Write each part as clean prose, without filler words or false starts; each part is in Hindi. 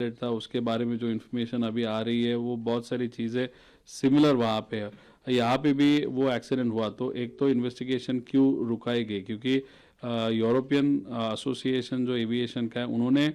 था उसके बारे में जो इन्फॉर्मेशन अभी आ रही है वो बहुत सारी चीज़ें सिमिलर वहाँ पे है। यहाँ पे भी वो एक्सीडेंट हुआ तो एक तो इन्वेस्टिगेशन क्यों रुकाई गई, क्योंकि यूरोपियन एसोसिएशन जो एविएशन का है उन्होंने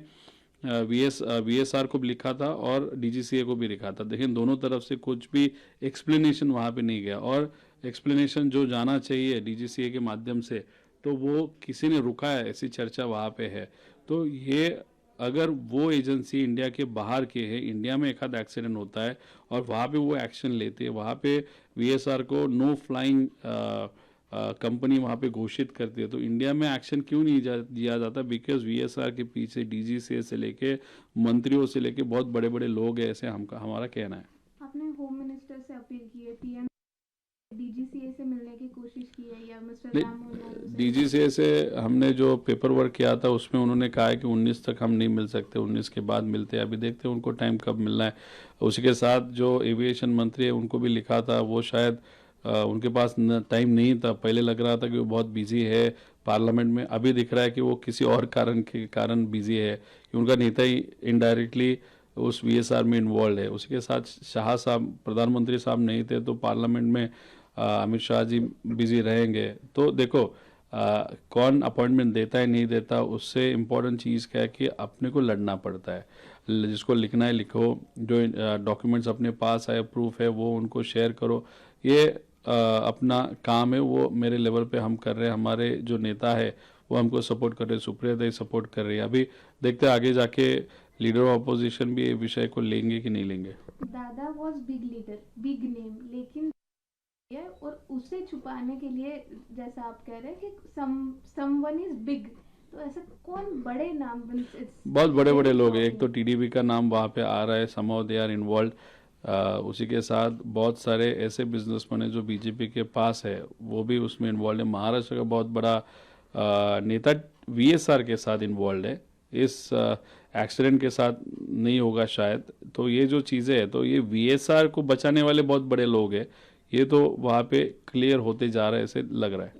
वीएसआर को भी लिखा था और डीजीसीए को भी लिखा था, लेकिन दोनों तरफ से कुछ भी एक्सप्लेनेशन वहाँ पे नहीं गया। और एक्सप्लेनेशन जो जाना चाहिए डीजीसीए के माध्यम से तो वो किसी ने रुका है, ऐसी चर्चा वहाँ पे है। तो ये अगर वो एजेंसी इंडिया के बाहर के है, इंडिया में एक आध एक्सीडेंट होता है और वहाँ पे वो एक्शन लेते हैं, वहाँ पे वीएसआर को नो फ्लाइंग कंपनी वहाँ पे घोषित करती है, तो इंडिया में एक्शन क्यों नहीं दिया जाता? बिकॉज वीएसआर के पीछे डीजीसीए से लेके मंत्रियों से लेके बहुत बड़े बड़े लोग हैं, ऐसे हमारा कहना है। आपने होम मिनिस्टर से अपील की है, पीएम डीजीसीए से मिलने की कोशिश की है या मिस्टर राम मोहन से? डीजीसीए से हमने जो पेपर वर्क किया था उसमें उन्होंने कहा है कि 19 तक हम नहीं मिल सकते, 19 के बाद मिलते हैं। अभी देखते हैं उनको टाइम कब मिलना है। उसी के साथ जो एविएशन मंत्री है उनको भी लिखा था, वो शायद उनके पास टाइम नहीं था। पहले लग रहा था कि वो बहुत बिजी है पार्लियामेंट में, अभी दिख रहा है कि वो किसी और कारण के कारण बिजी है कि उनका नेता ही इनडायरेक्टली उस वीएसआर में इन्वॉल्व है। उसी के साथ शाह साहब प्रधानमंत्री साहब नहीं थे तो पार्लियामेंट में अमित शाह जी बिजी रहेंगे। तो देखो कौन अपॉइंटमेंट देता है नहीं देता, उससे इम्पोर्टेंट चीज़ क्या है कि अपने को लड़ना पड़ता है। जिसको लिखना है लिखो, जो डॉक्यूमेंट्स अपने पास है प्रूफ है वो उनको शेयर करो। ये अपना काम है, वो मेरे लेवल पे हम कर रहे हैं। हमारे जो नेता है वो हमको सपोर्ट कर रहे हैं, सुप्रिया दी सपोर्ट कर रही है। अभी देखते हैं आगे जाके लीडर ऑफ अपोजिशन भी ये विषय को लेंगे कि नहीं लेंगे। दादा was big leader, big name, लेकिन और उसे छुपाने के लिए जैसा आप कह रहे हैं कि समवन इज बिग, तो ऐसा कौन बड़े नाम? बहुत बड़े बड़े लोग हैं। एक तो टीडीपी का नाम वहाँ पे आ रहा है, समहाउ दे आर इन्वॉल्व। उसी के साथ बहुत सारे ऐसे बिजनेसमैन हैं जो बीजेपी के पास है, वो भी उसमें इन्वॉल्व है। महाराष्ट्र का बहुत बड़ा नेता वीएसआर के साथ इन्वॉल्व है। इस एक्सीडेंट के साथ नहीं होगा शायद। तो ये जो चीज़ें हैं, तो ये वीएसआर को बचाने वाले बहुत बड़े लोग हैं। ये तो वहाँ पे क्लियर होते जा रहा है, ऐसे लग रहा है।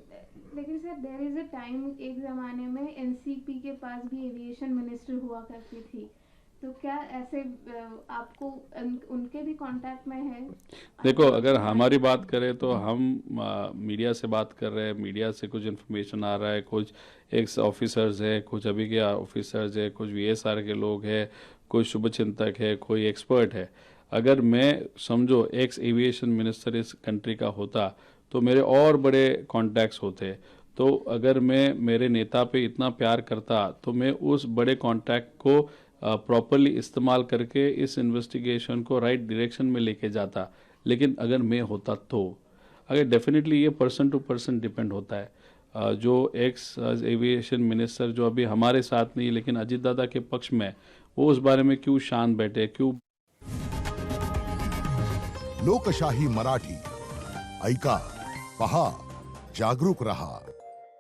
लेकिन sir there is a time, एक जमाने में एनसीपी के पास भी एविएशन मिनिस्टर हुआ करती थी, तो क्या ऐसे आपको उनके भी कांटेक्ट में है? देखो अगर हमारी बात करें तो हम मीडिया से बात कर रहे हैं, मीडिया से कुछ इन्फॉर्मेशन आ रहा है, कुछ एक्स ऑफिसर्स है, कुछ अभी के ऑफिसर्स है, कुछ वीएसआर के लोग हैं, कोई शुभचिंतक है, कोई एक्सपर्ट है। अगर मैं समझो एक्स एविएशन मिनिस्टर इस कंट्री का होता तो मेरे और बड़े कॉन्टैक्ट्स होते। तो अगर मैं मेरे नेता पे इतना प्यार करता तो मैं उस बड़े कॉन्टैक्ट को प्रॉपरली इस्तेमाल करके इस इन्वेस्टिगेशन को राइट डायरेक्शन में लेके जाता। लेकिन अगर मैं होता तो अगर डेफिनेटली ये पर्सन टू पर्सन डिपेंड होता है। जो एक्स एविएशन मिनिस्टर जो अभी हमारे साथ नहीं लेकिन अजीत दादा के पक्ष में, वो उस बारे में क्यों शांत बैठे, क्यों? लोकशाही मराठी ऐका, पहा, जागरूक रहा।